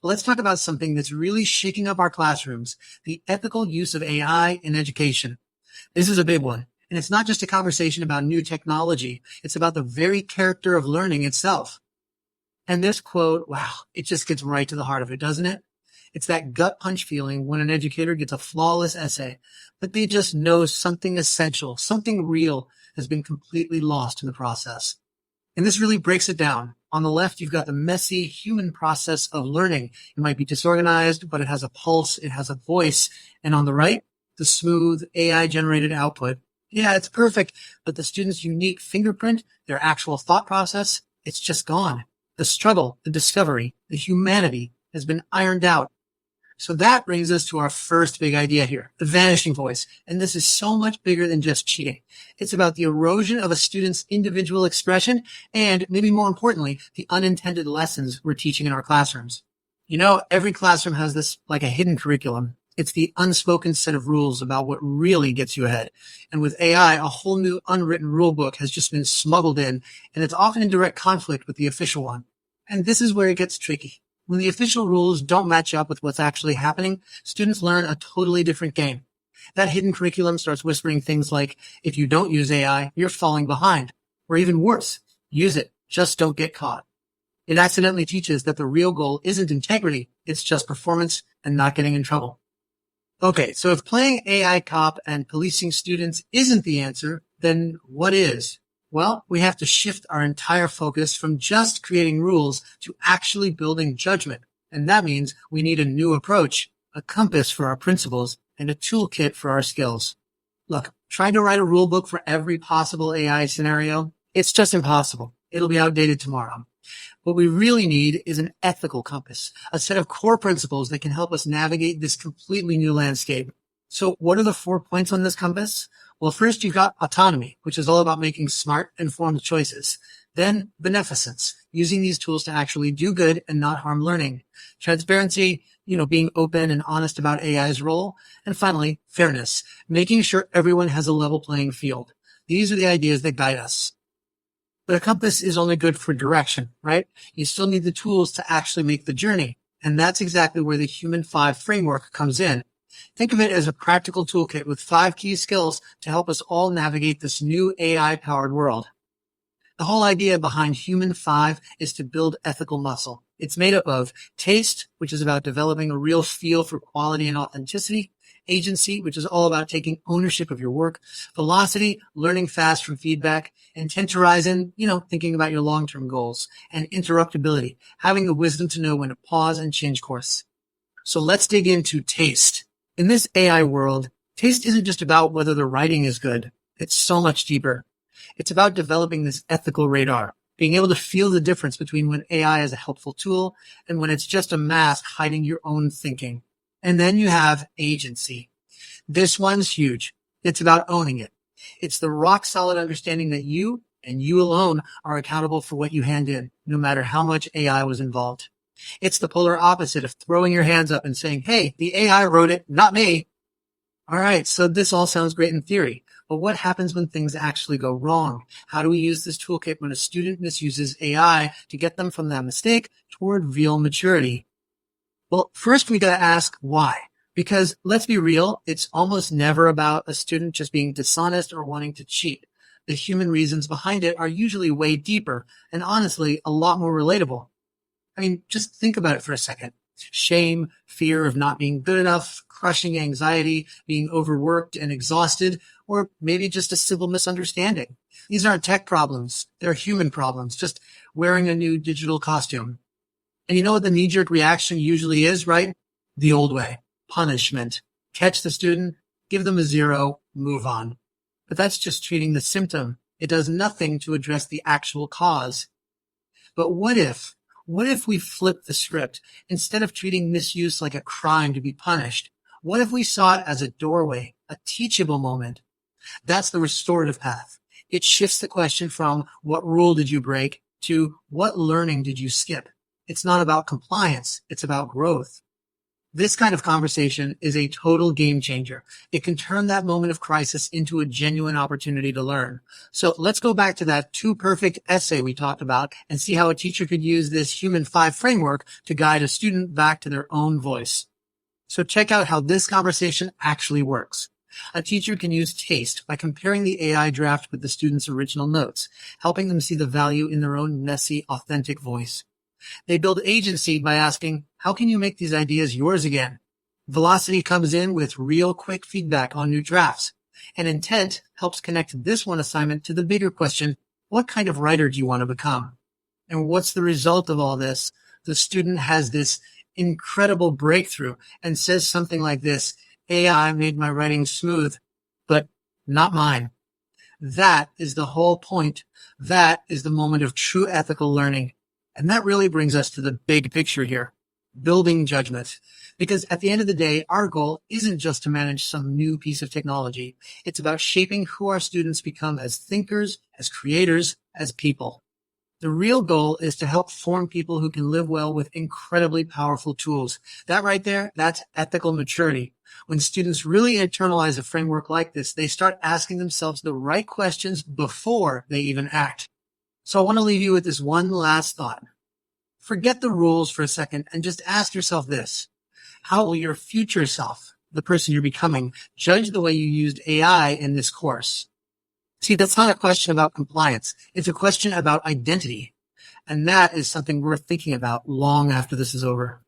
Let's talk about something that's really shaking up our classrooms, the ethical use of AI in education. This is a big one. And it's not just a conversation about new technology. It's about the very character of learning itself. And this quote, wow, it just gets right to the heart of it, doesn't it? It's that gut punch feeling when an educator gets a flawless essay, but they just know something essential, something real has been completely lost in the process. And this really breaks it down. On the left, you've got the messy human process of learning. It might be disorganized, but it has a pulse, it has a voice. And on the right, the smooth AI-generated output. Yeah, it's perfect, but the student's unique fingerprint, their actual thought process, it's just gone. The struggle, the discovery, the humanity has been ironed out. So that brings us to our first big idea here, the vanishing voice. And this is so much bigger than just cheating. It's about the erosion of a student's individual expression and, maybe more importantly, the unintended lessons we're teaching in our classrooms. You know, every classroom has this like a hidden curriculum. It's the unspoken set of rules about what really gets you ahead. And with AI, a whole new unwritten rule book has just been smuggled in, and it's often in direct conflict with the official one. And this is where it gets tricky. When the official rules don't match up with what's actually happening, students learn a totally different game. That hidden curriculum starts whispering things like, if you don't use AI, you're falling behind. Or even worse, use it, just don't get caught. It accidentally teaches that the real goal isn't integrity, it's just performance and not getting in trouble. Okay, so if playing AI cop and policing students isn't the answer, then what is? Well, we have to shift our entire focus from just creating rules to actually building judgment. And that means we need a new approach, a compass for our principles, and a toolkit for our skills. Look, trying to write a rule book for every possible AI scenario, it's just impossible. It'll be outdated tomorrow. What we really need is an ethical compass, a set of core principles that can help us navigate this completely new landscape. So what are the 4 points on this compass? Well, first you've got autonomy, which is all about making smart, informed choices. Then beneficence, using these tools to actually do good and not harm learning. Transparency, being open and honest about AI's role. And finally, fairness, making sure everyone has a level playing field. These are the ideas that guide us. But a compass is only good for direction, right? You still need the tools to actually make the journey. And that's exactly where the Human 5 framework comes in. Think of it as a practical toolkit with 5 key skills to help us all navigate this new AI-powered world. The whole idea behind Human 5 is to build ethical muscle. It's made up of taste, which is about developing a real feel for quality and authenticity. Agency, which is all about taking ownership of your work. Velocity, learning fast from feedback. And tentorizing, thinking about your long-term goals. And interruptibility, having the wisdom to know when to pause and change course. So let's dig into taste. In this AI world, taste isn't just about whether the writing is good. It's so much deeper. It's about developing this ethical radar, being able to feel the difference between when AI is a helpful tool and when it's just a mask hiding your own thinking. And then you have agency. This one's huge. It's about owning it. It's the rock solid understanding that you and you alone are accountable for what you hand in, no matter how much AI was involved. It's the polar opposite of throwing your hands up and saying, hey, the AI wrote it, not me. All right, so this all sounds great in theory, but what happens when things actually go wrong? How do we use this toolkit when a student misuses AI to get them from that mistake toward real maturity? Well, first we got to ask why. Because let's be real, it's almost never about a student just being dishonest or wanting to cheat. The human reasons behind it are usually way deeper and honestly a lot more relatable. I mean, just think about it for a second. Shame, fear of not being good enough, crushing anxiety, being overworked and exhausted, or maybe just a simple misunderstanding. These aren't tech problems. They're human problems, just wearing a new digital costume. And you know what the knee-jerk reaction usually is, right? The old way. Punishment. Catch the student, give them a 0, move on. But that's just treating the symptom. It does nothing to address the actual cause. But what if we flip the script? Instead of treating misuse like a crime to be punished, what if we saw it as a doorway, a teachable moment? That's the restorative path. It shifts the question from what rule did you break to what learning did you skip? It's not about compliance. It's about growth. This kind of conversation is a total game changer. It can turn that moment of crisis into a genuine opportunity to learn. So let's go back to that too perfect essay we talked about and see how a teacher could use this Human 5 framework to guide a student back to their own voice. So check out how this conversation actually works. A teacher can use taste by comparing the AI draft with the student's original notes, helping them see the value in their own messy, authentic voice. They build agency by asking, how can you make these ideas yours again? Velocity comes in with real quick feedback on new drafts. And intent helps connect this one assignment to the bigger question, what kind of writer do you want to become? And what's the result of all this? The student has this incredible breakthrough and says something like this, AI made my writing smooth, but not mine. That is the whole point. That is the moment of true ethical learning. And that really brings us to the big picture here, building judgment. Because at the end of the day, our goal isn't just to manage some new piece of technology. It's about shaping who our students become as thinkers, as creators, as people. The real goal is to help form people who can live well with incredibly powerful tools. That right there, that's ethical maturity. When students really internalize a framework like this, they start asking themselves the right questions before they even act. So I want to leave you with this one last thought. Forget the rules for a second and just ask yourself this. How will your future self, the person you're becoming, judge the way you used AI in this course? See, that's not a question about compliance. It's a question about identity. And that is something worth thinking about long after this is over.